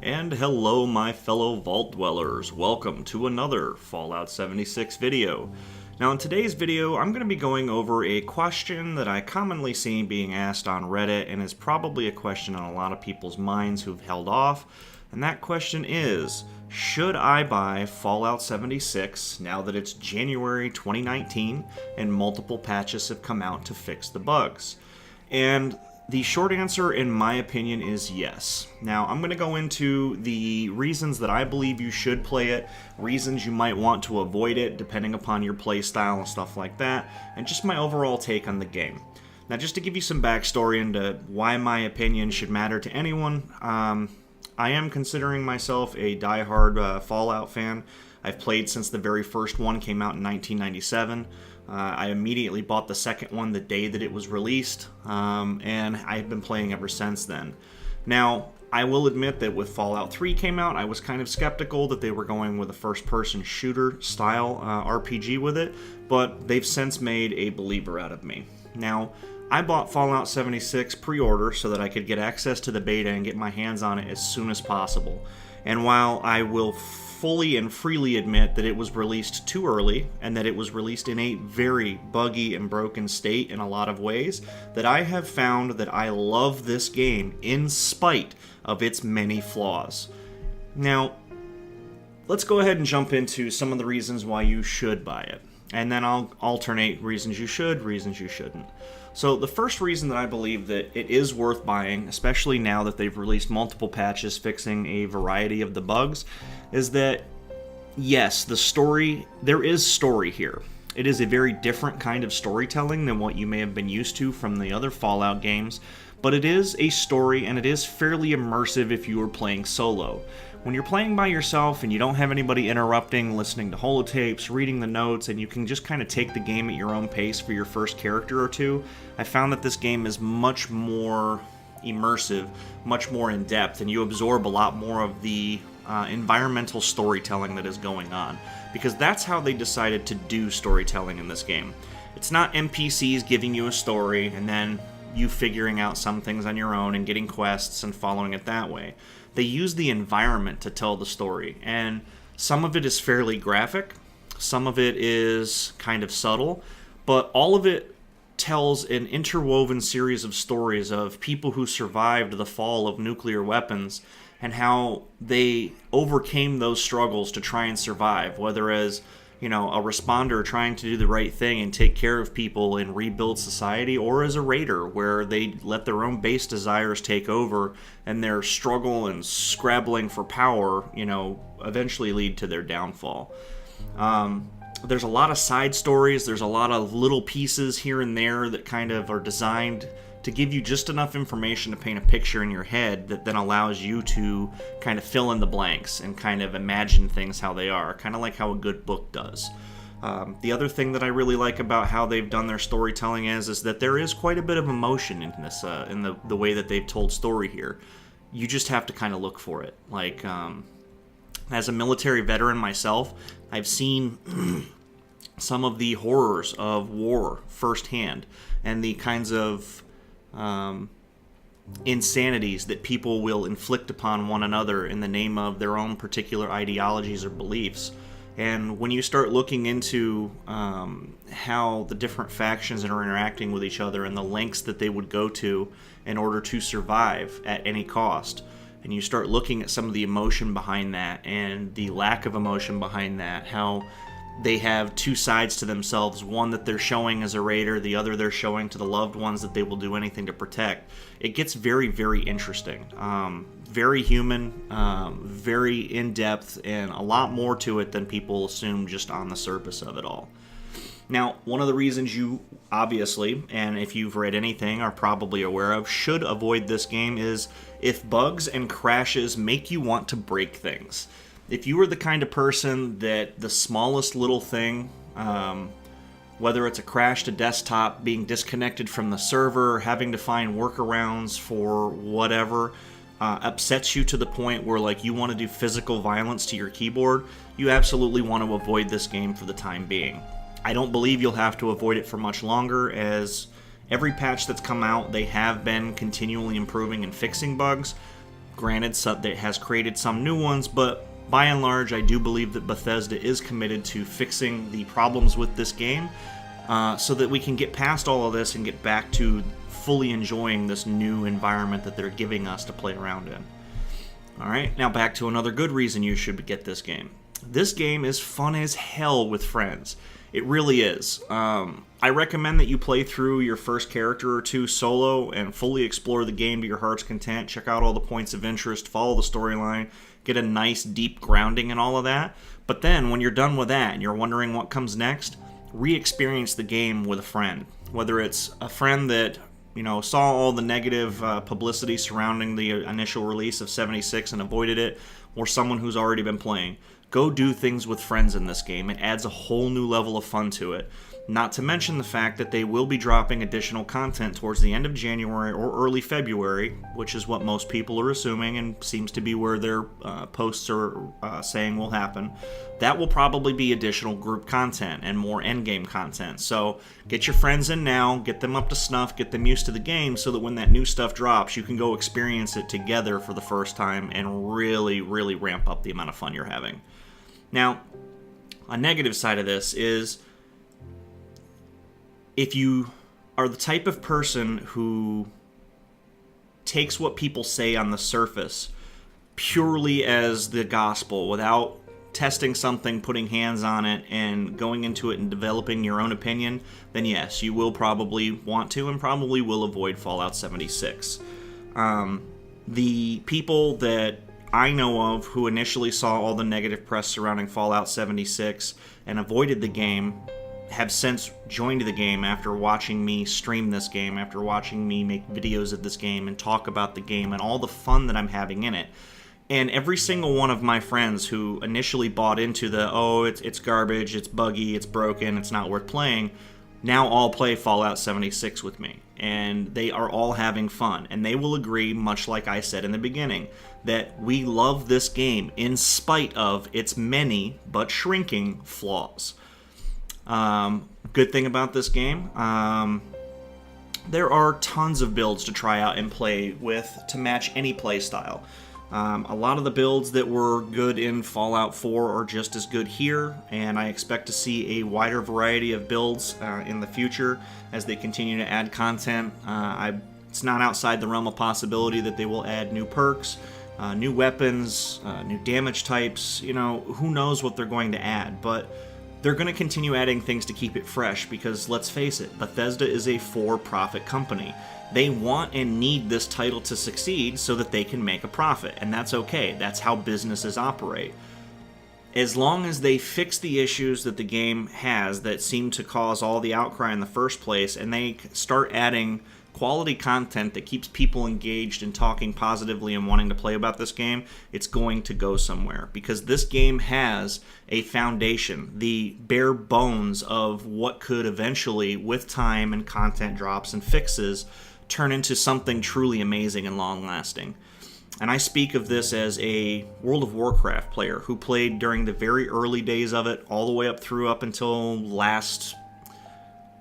And hello my fellow Vault Dwellers, welcome to another Fallout 76 video. Now in today's video I'm going to be going over a question that I commonly see being asked on Reddit and is probably a question on a lot of people's minds who've held off, and that question is, should I buy Fallout 76 now that it's January 2019 and multiple patches have come out to fix the bugs? And the short answer, in my opinion, is yes. Now, I'm going to go into the reasons that I believe you should play it, reasons you might want to avoid it, depending upon your playstyle and stuff like that, and just my overall take on the game. Now, just to give you some backstory into why my opinion should matter to anyone, I am considering myself a die-hard Fallout fan. I've played since the very first one came out in 1997. I immediately bought the second one the day that it was released, and I've been playing ever since then. Now, I will admit that with Fallout 3 came out, I was kind of skeptical that they were going with a first-person shooter style RPG with it, but they've since made a believer out of me. Now, I bought Fallout 76 pre-order so that I could get access to the beta and get my hands on it as soon as possible. And while I will fully and freely admit that it was released too early and that it was released in a very buggy and broken state in a lot of ways, that I have found that I love this game in spite of its many flaws. Now, let's go ahead and jump into some of the reasons why you should buy it. And then I'll alternate reasons you should, reasons you shouldn't. So the first reason that I believe that it is worth buying, especially now that they've released multiple patches fixing a variety of the bugs, is that, yes, there is story here. It is a very different kind of storytelling than what you may have been used to from the other Fallout games, but it is a story and it is fairly immersive if you are playing solo. When you're playing by yourself and you don't have anybody interrupting, listening to holotapes, reading the notes, and you can just kind of take the game at your own pace for your first character or two, I found that this game is much more immersive, much more in-depth, and you absorb a lot more of the environmental storytelling that is going on, because that's how they decided to do storytelling in this game. It's not NPCs giving you a story and then you figuring out some things on your own and getting quests and following it that way. They use the environment to tell the story, and some of it is fairly graphic, some of it is kind of subtle, but all of it tells an interwoven series of stories of people who survived the fall of nuclear weapons and how they overcame those struggles to try and survive, whether as, you know, a responder trying to do the right thing and take care of people and rebuild society, or as a raider where they let their own base desires take over and their struggle and scrabbling for power, you know, eventually lead to their downfall. There's a lot of side stories, there's a lot of little pieces here and there that kind of are designed to give you just enough information to paint a picture in your head that then allows you to kind of fill in the blanks and kind of imagine things how they are, kind of like how a good book does. The other thing that I really like about how they've done their storytelling is that there is quite a bit of emotion in this, in the way that they've told story here. You just have to kind of look for it. Like, as a military veteran myself, I've seen some of the horrors of war firsthand and the kinds of insanities that people will inflict upon one another in the name of their own particular ideologies or beliefs. And when you start looking into how the different factions are interacting with each other and the lengths that they would go to in order to survive at any cost, and you start looking at some of the emotion behind that and the lack of emotion behind that, how they have two sides to themselves, one that they're showing as a raider, the other they're showing to the loved ones that they will do anything to protect. It gets very, very interesting. Very human, very in-depth, and a lot more to it than people assume just on the surface of it all. Now, one of the reasons you obviously, and if you've read anything, are probably aware of, should avoid this game is if bugs and crashes make you want to break things. If you are the kind of person that the smallest little thing, whether it's a crashed desktop, being disconnected from the server, having to find workarounds for whatever, upsets you to the point where like you want to do physical violence to your keyboard, you absolutely want to avoid this game for the time being. I don't believe you'll have to avoid it for much longer, as every patch that's come out, they have been continually improving and fixing bugs. Granted, it has created some new ones, but by and large, I do believe that Bethesda is committed to fixing the problems with this game, so that we can get past all of this and get back to fully enjoying this new environment that they're giving us to play around in. Alright, now back to another good reason you should get this game. This game is fun as hell with friends. It really is. I recommend that you play through your first character or two solo and fully explore the game to your heart's content. Check out all the points of interest, follow the storyline, get a nice deep grounding and all of that. But then when you're done with that and you're wondering what comes next, re-experience the game with a friend. Whether it's a friend that saw all the negative publicity surrounding the initial release of 76 and avoided it, or someone who's already been playing. Go do things with friends in this game. It adds a whole new level of fun to it. Not to mention the fact that they will be dropping additional content towards the end of January or early February, which is what most people are assuming and seems to be where their posts are saying will happen. That will probably be additional group content and more endgame content. So get your friends in now, get them up to snuff, get them used to the game so that when that new stuff drops, you can go experience it together for the first time and really, really ramp up the amount of fun you're having. Now, a negative side of this is if you are the type of person who takes what people say on the surface purely as the gospel without testing something, putting hands on it, and going into it and developing your own opinion, then yes, you will probably want to and probably will avoid Fallout 76. The people that I know of who initially saw all the negative press surrounding Fallout 76 and avoided the game have since joined the game after watching me stream this game, after watching me make videos of this game and talk about the game and all the fun that I'm having in it. And every single one of my friends who initially bought into it's garbage, it's buggy, it's broken, it's not worth playing, now all play Fallout 76 with me. And they are all having fun. And they will agree, much like I said in the beginning, that we love this game in spite of its many but shrinking flaws. Good thing about this game, there are tons of builds to try out and play with to match any play style. A lot of the builds that were good in Fallout 4 are just as good here, and I expect to see a wider variety of builds in the future as they continue to add content. It's not outside the realm of possibility that they will add new perks, new weapons, new damage types. Who knows what they're going to add, but they're going to continue adding things to keep it fresh because, let's face it, Bethesda is a for-profit company. They want and need this title to succeed so that they can make a profit, and that's okay. That's how businesses operate. As long as they fix the issues that the game has that seem to cause all the outcry in the first place, and they start adding quality content that keeps people engaged and talking positively and wanting to play about this game, it's going to go somewhere. Because this game has a foundation, the bare bones of what could eventually, with time and content drops and fixes, turn into something truly amazing and long-lasting. And I speak of this as a World of Warcraft player who played during the very early days of it, all the way up until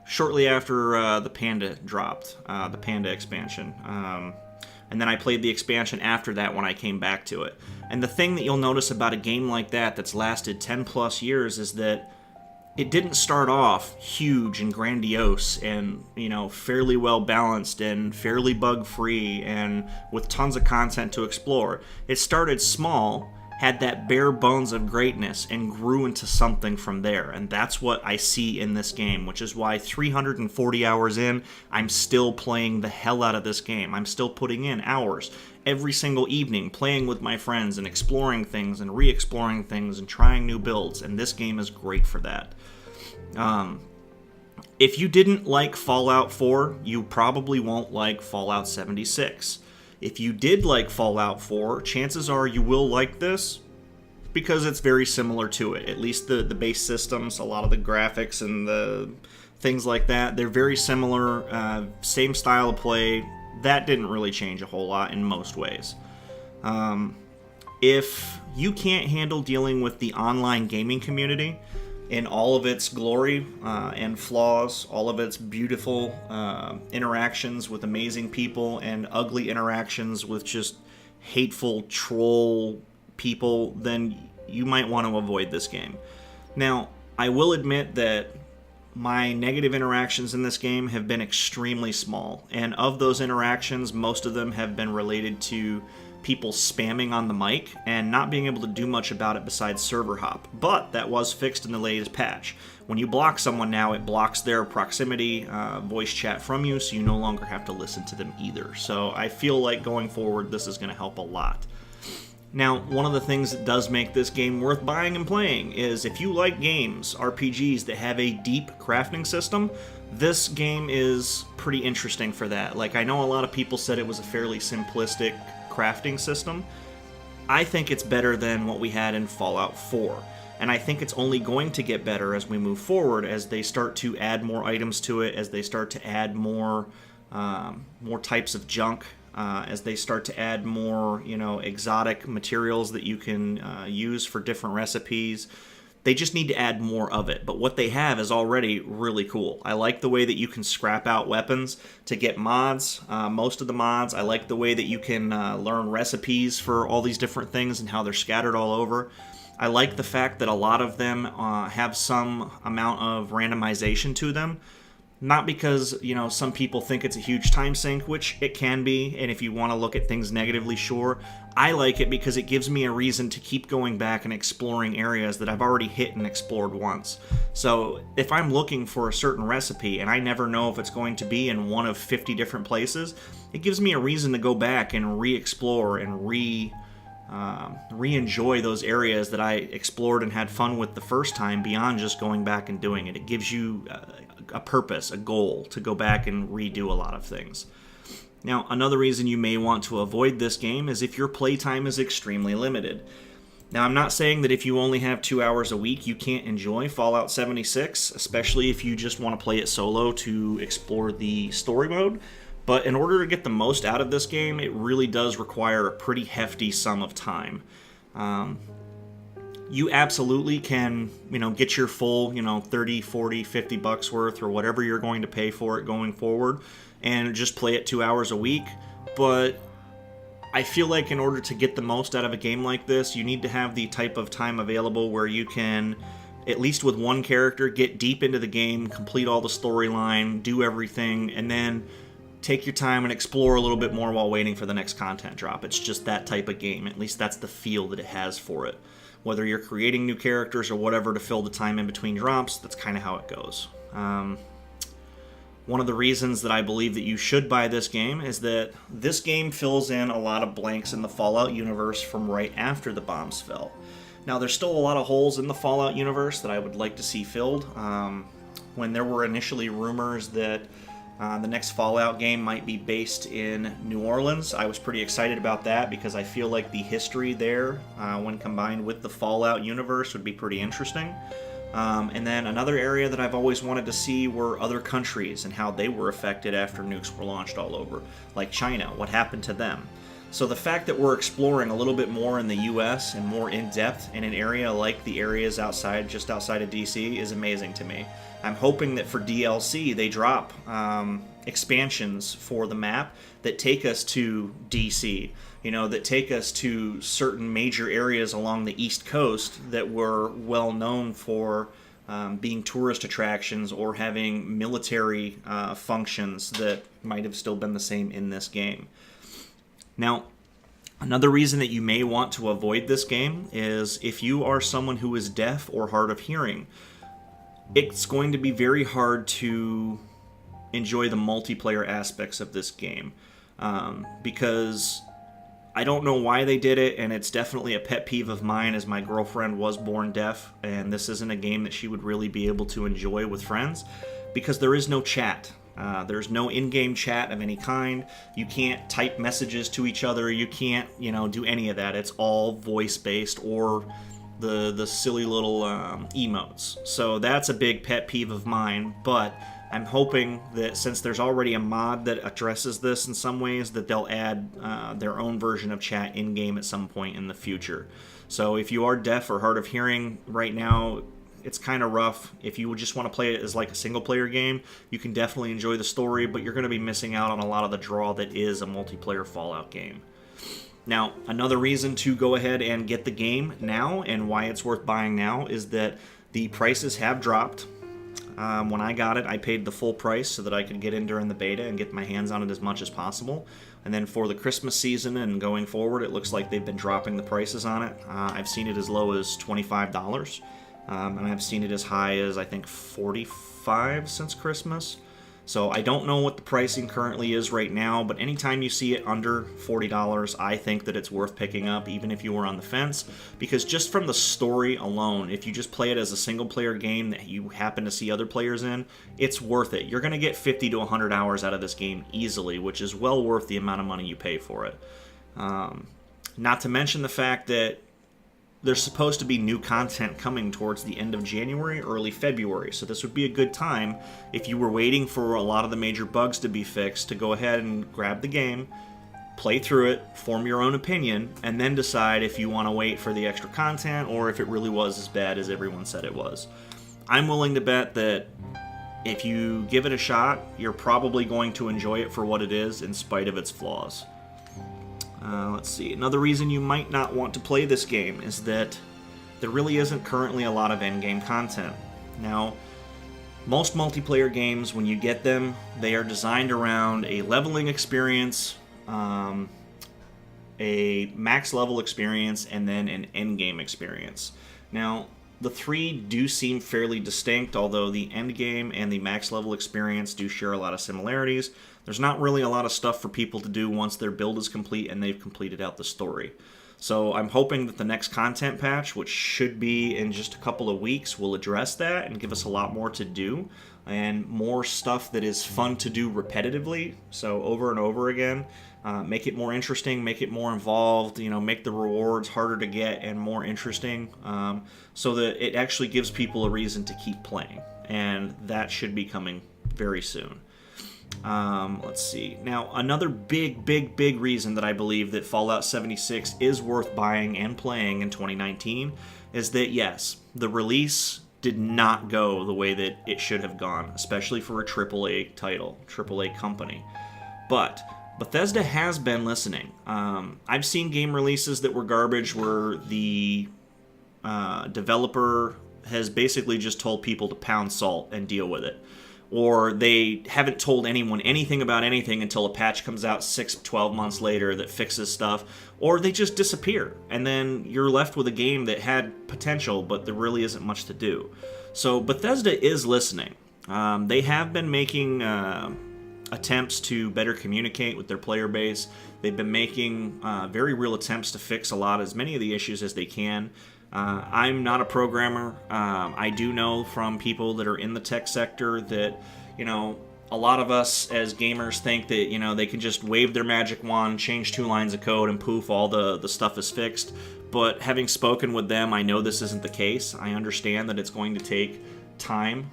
shortly after the Panda dropped, the Panda expansion. And then I played the expansion after that when I came back to it. And the thing that you'll notice about a game like that that's lasted 10 plus years is that it didn't start off huge and grandiose and, fairly well balanced and fairly bug-free and with tons of content to explore. It started small, had that bare bones of greatness, and grew into something from there. And that's what I see in this game, which is why 340 hours in, I'm still playing the hell out of this game. I'm still putting in hours every single evening, playing with my friends and exploring things and re-exploring things and trying new builds, and this game is great for that. If you didn't like Fallout 4, you probably won't like Fallout 76. If you did like Fallout 4, chances are you will like this because it's very similar to it. At least the base systems, a lot of the graphics and the things like that, they're very similar, same style of play. That didn't really change a whole lot in most ways. If you can't handle dealing with the online gaming community in all of its glory and flaws, all of its beautiful interactions with amazing people and ugly interactions with just hateful troll people, then you might want to avoid this game. Now, I will admit that my negative interactions in this game have been extremely small, and of those interactions, most of them have been related to people spamming on the mic and not being able to do much about it besides server hop. But that was fixed in the latest patch. When you block someone now, it blocks their proximity voice chat from you, so you no longer have to listen to them either. So I feel like going forward, this is going to help a lot. Now, one of the things that does make this game worth buying and playing is if you like games, RPGs that have a deep crafting system, this game is pretty interesting for that. Like, I know a lot of people said it was a fairly simplistic crafting system. I think it's better than what we had in Fallout 4. And I think it's only going to get better as we move forward, as they start to add more items to it, as they start to add more types of junk, as they start to add more, exotic materials that you can use for different recipes. They just need to add more of it. But what they have is already really cool. I like the way that you can scrap out weapons to get mods, most of the mods. I like the way that you can learn recipes for all these different things and how they're scattered all over. I like the fact that a lot of them have some amount of randomization to them. Not because, some people think it's a huge time sink, which it can be, and if you want to look at things negatively, sure. I like it because it gives me a reason to keep going back and exploring areas that I've already hit and explored once. So if I'm looking for a certain recipe and I never know if it's going to be in one of 50 different places, it gives me a reason to go back and re-explore and re-enjoy those areas that I explored and had fun with the first time beyond just going back and doing it. It gives you a purpose, a goal to go back and redo a lot of things. Now, another reason you may want to avoid this game is if your playtime is extremely limited. Now, I'm not saying that if you only have 2 hours a week, you can't enjoy Fallout 76, especially if you just want to play it solo to explore the story mode. But in order to get the most out of this game, it really does require a pretty hefty sum of time. You absolutely can, get your full, 30, 40, 50 bucks worth or whatever you're going to pay for it going forward and just play it 2 hours a week. But I feel like in order to get the most out of a game like this, you need to have the type of time available where you can, at least with one character, get deep into the game, complete all the storyline, do everything, and then take your time and explore a little bit more while waiting for the next content drop. It's just that type of game. At least that's the feel that it has for it. Whether you're creating new characters or whatever to fill the time in between drops, that's kind of how it goes. One of the reasons that I believe that you should buy this game is that this game fills in a lot of blanks in the Fallout universe from right after the bombs fell. Now, there's still a lot of holes in the Fallout universe that I would like to see filled. When there were initially rumors that the next Fallout game might be based in New Orleans, I was pretty excited about that because I feel like the history there, when combined with the Fallout universe, would be pretty interesting. And then another area that I've always wanted to see were other countries and how they were affected after nukes were launched all over, like China. What happened to them? So the fact that we're exploring a little bit more in the US and more in depth in an area like the areas just outside of DC is amazing to me. I'm hoping that for DLC they drop expansions for the map that take us to DC, that take us to certain major areas along the East Coast that were well known for being tourist attractions or having military functions that might have still been the same in this game. Now, another reason that you may want to avoid this game is if you are someone who is deaf or hard of hearing. It's going to be very hard to enjoy the multiplayer aspects of this game because I don't know why they did it, and it's definitely a pet peeve of mine as my girlfriend was born deaf, and this isn't a game that she would really be able to enjoy with friends because there is no chat. There's no in-game chat of any kind. You can't type messages to each other. You can't, do any of that. It's all voice-based or the silly little emotes. So that's a big pet peeve of mine, but I'm hoping that since there's already a mod that addresses this in some ways, that they'll add their own version of chat in-game at some point in the future. So if you are deaf or hard of hearing right now, it's kind of rough. If you just want to play it as like a single-player game, you can definitely enjoy the story, but you're going to be missing out on a lot of the draw that is a multiplayer Fallout game. Now, another reason to go ahead and get the game now and why it's worth buying now is that the prices have dropped. When I got it, I paid the full price so that I could get in during the beta and get my hands on it as much as possible. And then for the Christmas season and going forward, it looks like they've been dropping the prices on it. I've seen it as low as $25, and I've seen it as high as, I think, $45 since Christmas. So I don't know what the pricing currently is right now, but anytime you see it under $40, I think that it's worth picking up, even if you were on the fence, because just from the story alone, if you just play it as a single-player game that you happen to see other players in, it's worth it. You're going to get 50 to 100 hours out of this game easily, which is well worth the amount of money you pay for it. Not to mention the fact that there's supposed to be new content coming towards the end of January, early February, so this would be a good time if you were waiting for a lot of the major bugs to be fixed to go ahead and grab the game, play through it, form your own opinion, and then decide if you want to wait for the extra content or if it really was as bad as everyone said it was. I'm willing to bet that if you give it a shot, you're probably going to enjoy it for what it is in spite of its flaws. Let's see. Another reason you might not want to play this game is that there really isn't currently a lot of endgame content. Now, most multiplayer games, when you get them, they are designed around a leveling experience, a max level experience, and then an endgame experience. Now, the three do seem fairly distinct, although the endgame and the max level experience do share a lot of similarities. There's not really a lot of stuff for people to do once their build is complete and they've completed out the story. So I'm hoping that the next content patch, which should be in just a couple of weeks, will address that and give us a lot more to do and more stuff that is fun to do repetitively, so over and over again. Make it more interesting, make it more involved, make the rewards harder to get and more interesting, so that it actually gives people a reason to keep playing. And that should be coming very soon. Let's see. Now, another big reason that I believe that Fallout 76 is worth buying and playing in 2019 is that, yes, the release did not go the way that it should have gone, especially for a AAA title, AAA company. But Bethesda has been listening. I've seen game releases that were garbage where the developer has basically just told people to pound salt and deal with it. Or they haven't told anyone anything about anything until a patch comes out 6-12 months later that fixes stuff, or they just disappear, and then you're left with a game that had potential, but there really isn't much to do. So Bethesda is listening. They have been making attempts to better communicate with their player base. They've been making very real attempts to fix as many of the issues as they can. I'm not a programmer. I do know from people that are in the tech sector that, a lot of us as gamers think that, they can just wave their magic wand, change 2 lines of code, and poof, all the stuff is fixed. But having spoken with them, I know this isn't the case. I understand that it's going to take time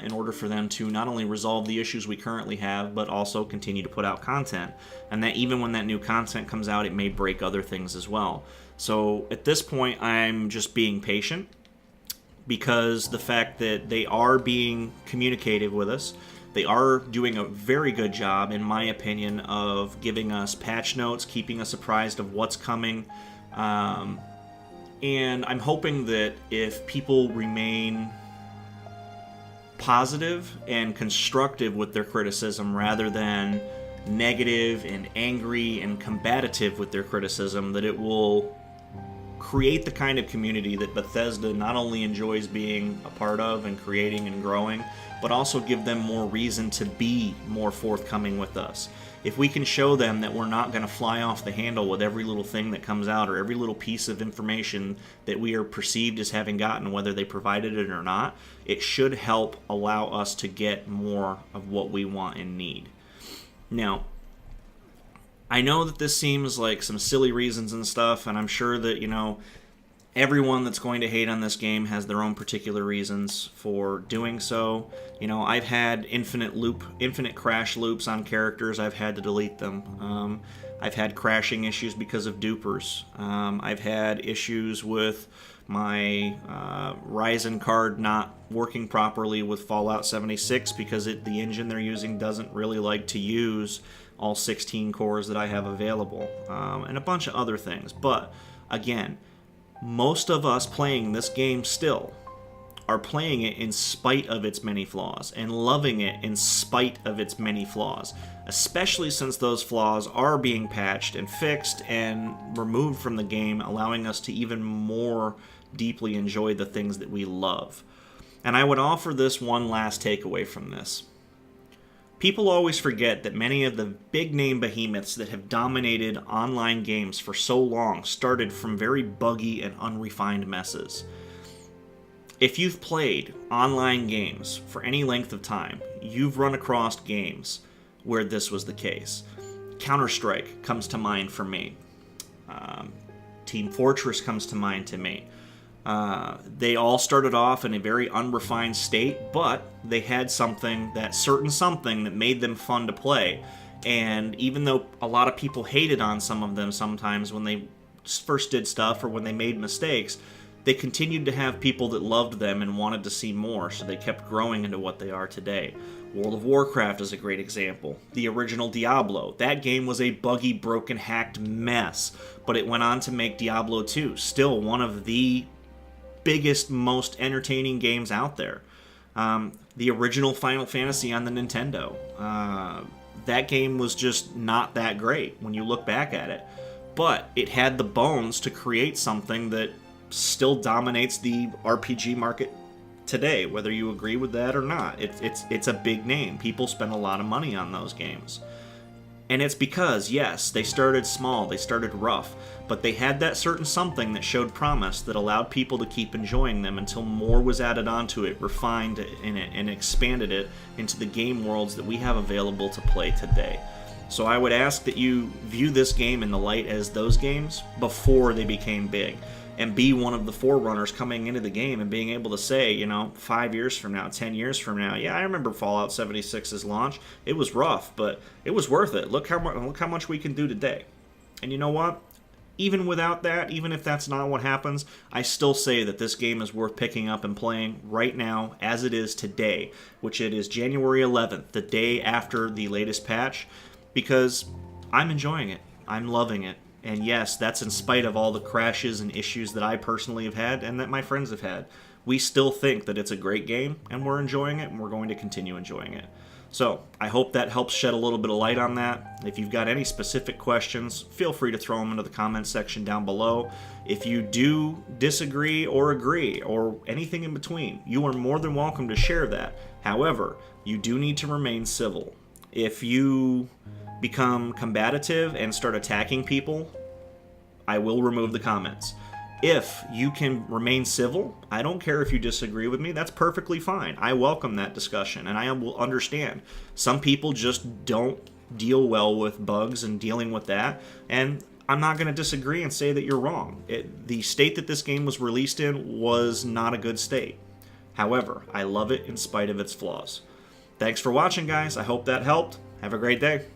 in order for them to not only resolve the issues we currently have, but also continue to put out content. And that even when that new content comes out, it may break other things as well. So at this point, I'm just being patient because the fact that they are being communicative with us, they are doing a very good job, in my opinion, of giving us patch notes, keeping us apprised of what's coming. And I'm hoping that if people remain positive and constructive with their criticism rather than negative and angry and combative with their criticism, that it will create the kind of community that Bethesda not only enjoys being a part of and creating and growing, but also give them more reason to be more forthcoming with us. If we can show them that we're not going to fly off the handle with every little thing that comes out or every little piece of information that we are perceived as having gotten, whether they provided it or not, it should help allow us to get more of what we want and need. Now, I know that this seems like some silly reasons and stuff, and I'm sure that, everyone that's going to hate on this game has their own particular reasons for doing so. I've had infinite crash loops on characters. I've had to delete them. I've had crashing issues because of dupers. I've had issues with my Ryzen card not working properly with Fallout 76 because the engine they're using doesn't really like to use all 16 cores that I have available, and a bunch of other things. But again, most of us playing this game still are playing it in spite of its many flaws and loving it in spite of its many flaws, especially since those flaws are being patched and fixed and removed from the game, allowing us to even more deeply enjoy the things that we love. And I would offer this one last takeaway from this. People always forget that many of the big name behemoths that have dominated online games for so long started from very buggy and unrefined messes. If you've played online games for any length of time, you've run across games where this was the case. Counter-Strike comes to mind for me. Team Fortress comes to mind to me. They all started off in a very unrefined state, but they had something that made them fun to play. And even though a lot of people hated on some of them sometimes when they first did stuff or when they made mistakes, they continued to have people that loved them and wanted to see more, so they kept growing into what they are today. World of Warcraft is a great example. The original Diablo. That game was a buggy, broken, hacked mess, but it went on to make Diablo 2, still one of the biggest, most entertaining games out there. The original Final Fantasy on the Nintendo. That game was just not that great when you look back at it, but it had the bones to create something that still dominates the RPG market today, whether you agree with that or not. It's a big name. People spend a lot of money on those games. And it's because, yes, they started small, they started rough, but they had that certain something that showed promise that allowed people to keep enjoying them until more was added onto it, refined it, and expanded it into the game worlds that we have available to play today. So I would ask that you view this game in the light as those games before they became big, and be one of the forerunners coming into the game and being able to say, 5 years from now, 10 years from now, yeah, I remember Fallout 76's launch. It was rough, but it was worth it. Look how much we can do today. And you know what? Even without that, even if that's not what happens, I still say that this game is worth picking up and playing right now as it is today, which it is January 11th, the day after the latest patch, because I'm enjoying it. I'm loving it. And yes, that's in spite of all the crashes and issues that I personally have had and that my friends have had. We still think that it's a great game, and we're enjoying it, and we're going to continue enjoying it. So, I hope that helps shed a little bit of light on that. If you've got any specific questions, feel free to throw them into the comments section down below. If you do disagree or agree, or anything in between, you are more than welcome to share that. However, you do need to remain civil. If you become combative and start attacking people, I will remove the comments. If you can remain civil, I don't care if you disagree with me, that's perfectly fine. I welcome that discussion, and I will understand. Some people just don't deal well with bugs and dealing with that, and I'm not going to disagree and say that you're wrong. The state that this game was released in was not a good state. However, I love it in spite of its flaws. Thanks for watching, guys. I hope that helped. Have a great day.